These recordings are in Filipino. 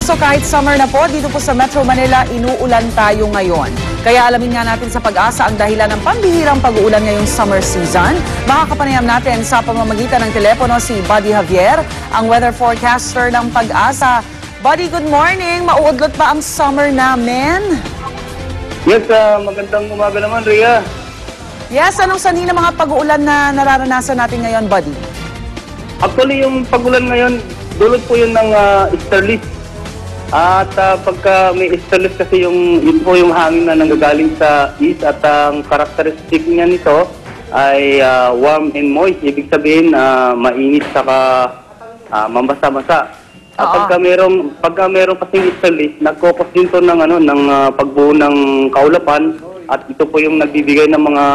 So kahit summer na po, dito po sa Metro Manila, inuulan tayo ngayon. Kaya alamin nga natin sa Pag-asa ang dahilan ng pambihirang pag-uulan ngayong summer season. Makakapanayam natin sa pamamagitan ng telepono si Buddy Javier, ang weather forecaster ng Pag-asa. Buddy, good morning. Mauudlot ba ang summer namin? Yes, magandang umaga naman, Rhea. Yes, anong sanhi ng mga pag-uulan na nararanasan natin ngayon, Buddy? Actually, yung pag-ulan ngayon, dulot po yun ng easterlies. At pagka may easterlies kasi yun po yung hangin na nanggagaling sa east at ang characteristic niya nito ay warm and moist. Ibig sabihin, mainit saka mambasa-masa. At pagka merong kasing easterlies, nagkokos din to ng pagbuo ng kaulapan at ito po yung nagbibigay ng mga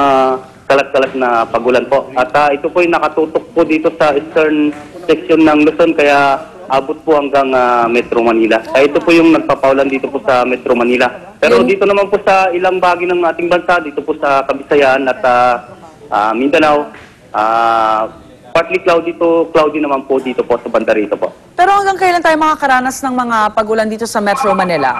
kalat-kalat na pagulan po. At ito po yung nakatutok po dito sa eastern section ng Luzon kaya abot po hanggang Metro Manila. Ito po yung nagpapaulan dito po sa Metro Manila. Pero dito naman po sa ilang bahagi ng ating bansa, dito po sa Kabisayan at Mindanao, partly cloudy naman po dito po sa banda rito po. Pero hanggang kailan tayo makakaranas ng mga pag-ulan dito sa Metro Manila?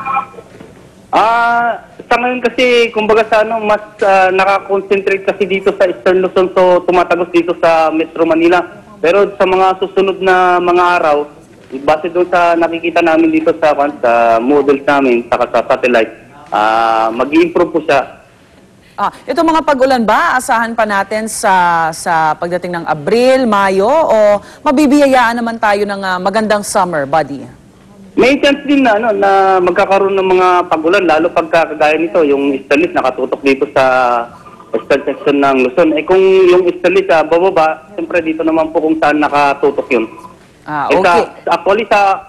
Sa ngayon kasi, kumbaga sa mas nakakonsentrate kasi dito sa Eastern Luzon, so tumatagos dito sa Metro Manila. Pero sa mga susunod na mga araw, base doon sa nakikita namin dito sa models namin, sa satellite, mag-i-improve po siya. Ito mga pag-ulan ba, asahan pa natin sa pagdating ng Abril, Mayo, o mabibiyayaan naman tayo ng magandang summer, Buddy? May chance din na magkakaroon ng mga pag-ulan, lalo pagka kagaya nito, yung easterlies nakatutok dito sa eastern section ng Luzon. Kung yung easterlies bababa, siyempre dito naman po kung saan nakatutok yun. Okay. Actually, sa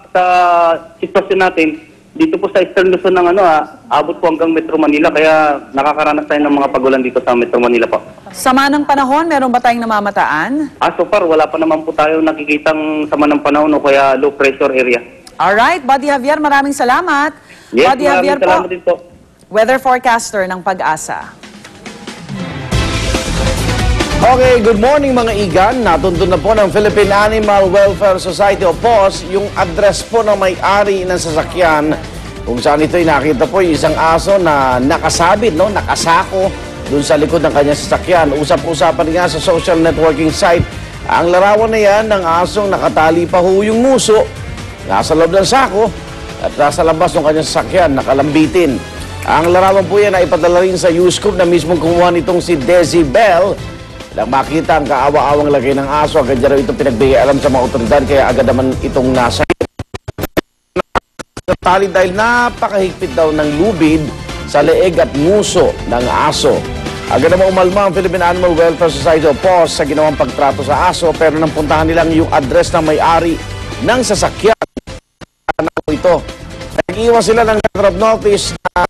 sitwasyon natin, dito po sa Eastern Luzon ng abot po hanggang Metro Manila, kaya nakakaranas tayo ng mga pagulan dito sa Metro Manila po. Sama ng panahon, meron ba tayong namamataan? So far, wala pa naman po tayo nakikitang sama ng panahon o kaya low pressure area. Alright, Buddy Javier, maraming salamat. Yes, Buddy Javier salamat din po. Weather forecaster ng Pag-asa. Okay, good morning mga igan. Natuntun na po ng Philippine Animal Welfare Society o POS yung address po ng may-ari ng sasakyan kung saan ito'y nakita po yung isang aso na nakasabit, nakasako dun sa likod ng kanyang sasakyan. Usap-usapan nga sa social networking site ang larawan na yan ng asong nakatali pa ho yung muso nasa loob ng sako at nasa labas ng kanyang sasakyan, nakalambitin. Ang larawan po yan ay ipadala rin sa Uscoop na mismong kumuha nitong si Desi Bell. Nang makita ang kaawa-awang lagay ng aso, agad niya raw ito pinagbigay alam sa mga otoridad, kaya agad naman itong nasa tali dahil napakahigpit daw ng lubid sa leeg at nguso ng aso. Agad naman umalma ang Philippine Animal Welfare Society o POS sa ginawang pagtrato sa aso, pero nang puntahan nilang yung address ng may-ari ng sasakyan ito. Nag-iwan sila ng letter of notice na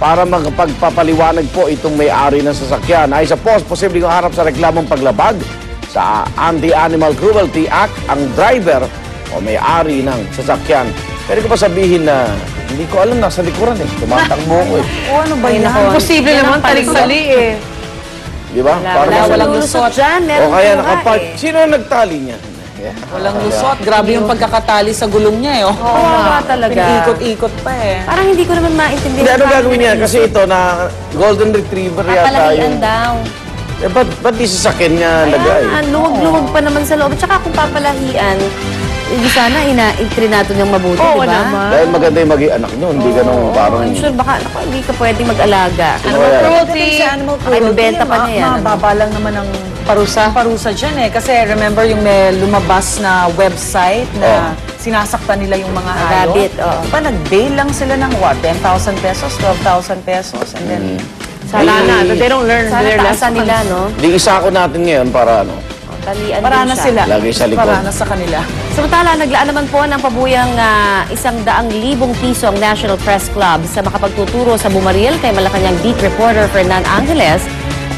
para magpagpapaliwanag po itong may-ari ng sasakyan. Ay sa POS, posibleng harap sa reklamong paglabag sa Anti-Animal Cruelty Act ang driver o may-ari ng sasakyan. Pwede ko pa sabihin na hindi ko alam, nasa likuran tumatakbo ko ano ba yan? Imposible naman, talik-sali Di ba? Walang lusot dyan. O kaya nakapark. Sino ang nagtali niya? Walang lusot. Grabe yung pagkakatali sa gulong niya. Oo, talaga. Piniikot-ikot pa Parang hindi ko naman maintindihan. Hindi, ano gagawin niya? Kasi ito na golden retriever yata Papalahian daw. Ba't di sasakyan niya lagay? Luwag-luwag pa naman sa loob. Tsaka kung papalahian, hindi sana intrinato niyang mabuti, di ba? Dahil maganda yung maging anak niyo, hindi ganun parang... I'm sure baka hindi ka pwedeng mag-alaga. Animal cruelty. Benta pa niya yan. Mababa lang naman ang parusa dyan Kasi remember yung may lumabas na website na sinasaktan nila yung mga hayop? Rabbit, Diba nag-bail lang sila ng 10,000 pesos, 12,000 pesos, and then... Sana na. They don't learn their lesson nila, no? Di isako natin ngayon para ano? Talian Para na sila. Lagay sa likod. Para na sa kanila. Samantala, naglaan naman po ng pabuyang 100,000 piso ang National Press Club sa makapagtuturo sa bumaril kay Malacanang Beat Reporter Fernan Angeles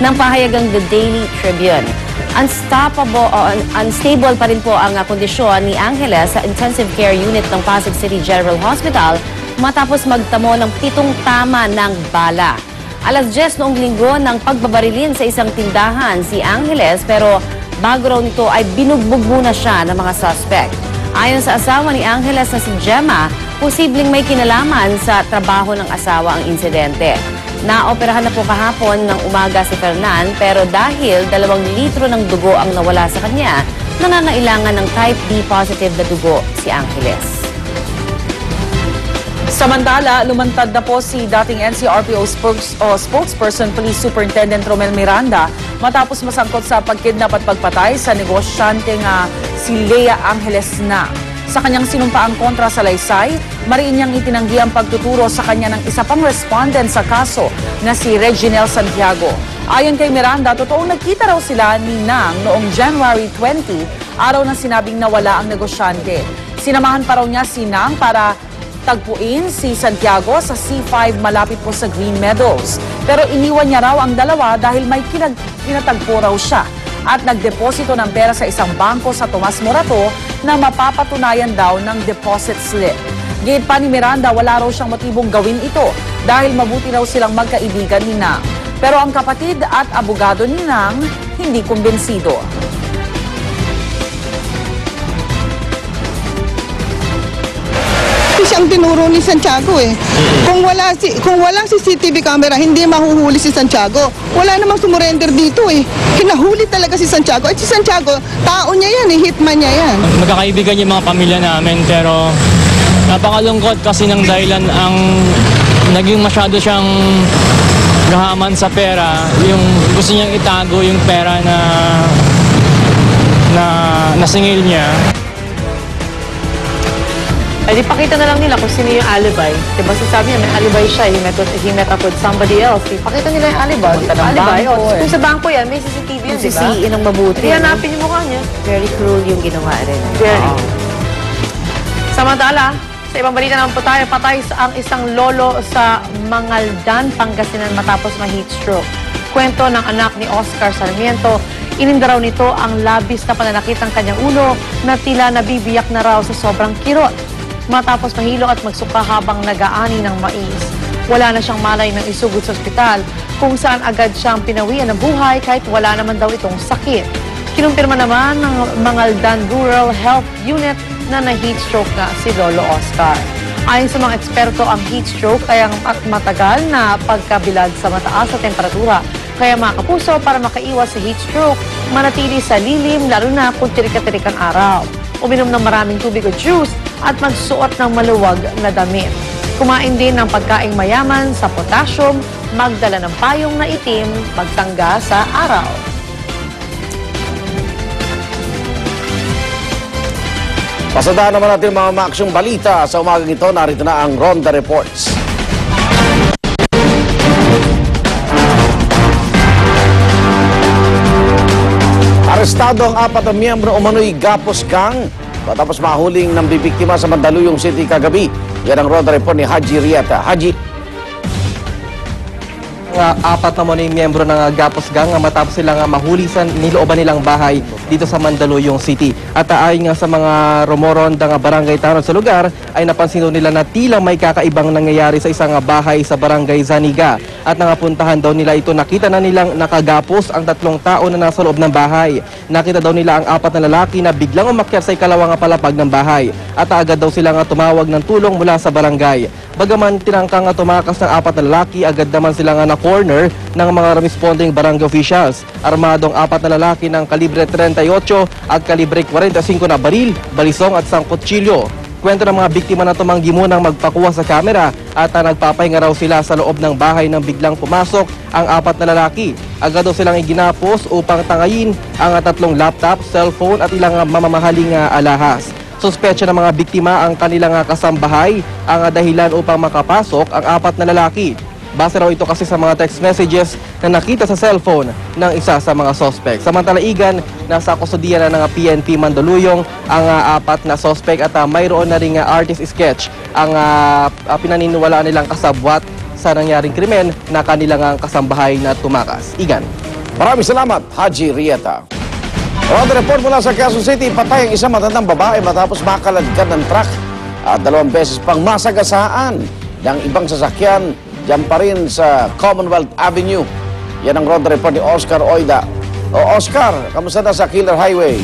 ng pahayagang The Daily Tribune. Unstable pa rin po ang kondisyon ni Angeles sa intensive care unit ng Pasig City General Hospital matapos magtamo ng 7 tama ng bala. Alas 10 noong linggo ng pagbabarilin sa isang tindahan si Angeles, pero bago raw nito ay binugbog muna siya ng mga suspect. Ayon sa asawa ni Angeles na si Gemma, Posibleng may kinalaman sa trabaho ng asawa ang insidente. Naoperahan na po kahapon ng umaga si Fernan pero dahil 2 litro ng dugo ang nawala sa kanya, nangangailangan ng type B positive na dugo si Angeles. Samantala, lumantad na po si dating NCRPO spokesperson Police Superintendent Romel Miranda matapos masangkot sa pagkidnap at pagpatay sa negosyanteng si Lea Angeles na. Sa kanyang sinumpaang kontra sa Laysay, mariin niyang itinanggi ang pagtuturo sa kanya ng isa pang respondent sa kaso na si Reginel Santiago. Ayon kay Miranda, totoong nagkita raw sila ni Nang noong January 20, araw na sinabing nawala ang negosyante. Sinamahan pa raw niya si Nang para tagpuin si Santiago sa C5 malapit po sa Green Meadows. Pero iniwan niya raw ang dalawa dahil may pinatagpo raw siya at nagdeposito ng pera sa isang bangko sa Tomas Morato na mapapatunayan daw ng deposit slip. Gate pa ni Miranda, wala raw siyang motibong gawin ito dahil mabuti raw silang magkaibigan ni Nang. Pero ang kapatid at abogado ni Nang hindi kumbinsido. Siyang tinuro ni Santiago eh. Kung walang CCTV camera, hindi mahuhuli si Santiago. Wala namang sumurrender dito eh. Kinahuli talaga si Santiago. At si Santiago, tao niya yan eh, hitman niya yan. Magkakaibigan yung mga pamilya namin pero napakalungkot kasi ng dahilan ang naging masyado siyang gahaman sa pera. Yung gusto niyang itago yung pera na nasingil niya. Ay, di pakita na lang nila kung sino yung alibi. Diba sasabi niya, may alibi siya. He met up with somebody else. Pakita nila yung alibi. Alibi. Kung sa bangko yan, may CCTV yun, diba? Sisiin ng mabuti. Hanapin yung mukha niya. Very cruel yung ginawa rin. Very. Samantala, sa ibang balita naman po tayo, patay ang isang lolo sa Mangaldan, Pangasinan matapos ma-heat stroke. Kwento ng anak ni Oscar Sarmiento, ininda raw nito ang labis na pananakit ng kanyang ulo na tila nabibiyak na raw sa sobrang kirot. Matapos mahilo at magsuka habang nag-aani ng mais. Wala na siyang malay ng isugod sa ospital kung saan agad siyang pinawian ng buhay kahit wala naman daw itong sakit. Kinumpirma naman ng Mangaldan Rural Health Unit na na-heat stroke na si Lolo Oscar. Ayon sa mga eksperto, ang heat stroke ay ang matagal na pagkabilad sa mataas na temperatura. Kaya mga kapuso, para makaiwas sa heat stroke, manatili sa lilim lalo na kung tirik-tirik ang araw. Uminom ng maraming tubig o juice at magsuot ng maluwag na damit. Kumain din ng pagkaing mayaman sa potassium, magdala ng payong na itim, magtangga sa araw. Pasadahan naman natin mga maaksyong balita sa umagang ito. Narito na ang Ronda Reports. Arestado ang 4 na miyembro umano'y Gapos Gang matapos mahuling ng bibiktima sa Mandaluyong City kagabi. Yan ang Ronda Report ni Haji Riata. Haji. 4 naman yung miyembro ng Gapos Gang matapos silang mahuli sa nilooban nilang bahay dito sa Mandaluyong City. At ayon nga sa mga rumorondang barangay tanod sa lugar, ay napansin nila na tila may kakaibang nangyayari sa isang bahay sa barangay Zaniga. At nangapuntahan daw nila ito, nakita na nilang nakagapos ang 3 tao na nasa loob ng bahay. Nakita daw nila ang 4 na lalaki na biglang umakyat sa ikalawang palapag ng bahay. At agad daw silang tumawag ng tulong mula sa barangay. Bagaman tinangkang tumakas ng 4 na lalaki, agad naman silang na-corner ng mga responding barangay officials. Armadong 4 na lalaki ng kalibre 38 at kalibre 45 na baril, balisong at sangkutsilyo. Kwento ng mga biktima na tumanggi munang magpakuha sa kamera at nagpapahinga raw sila sa loob ng bahay nang biglang pumasok ang 4 na lalaki. Agad daw silang iginapos upang tangayin ang 3 laptop, cellphone at ilang mamamahaling alahas. Suspetsya ng mga biktima ang kanilang kasambahay ang dahilan upang makapasok ang 4 na lalaki. Base raw ito kasi sa mga text messages na nakita sa cellphone ng isa sa mga suspect. Samantala igan, nasa kustudiya na ng PNP Mandaluyong ang 4 na suspect at mayroon na ring artist sketch ang pinaniniwalaan nilang kasabwat sa nangyaring krimen na kanilang kasambahay na tumakas. Igan. Maraming salamat, Haji Rieta. Ronda Report mula sa Quezon City, patay ang isang matandang babae matapos makaladkad ng truck at 2 beses pang masagasaan ng ibang sasakyan diyan pa rin sa Commonwealth Avenue. Yan ang Ronda Report ni Oscar Oida. O Oscar, kamusta na sa Killer Highway?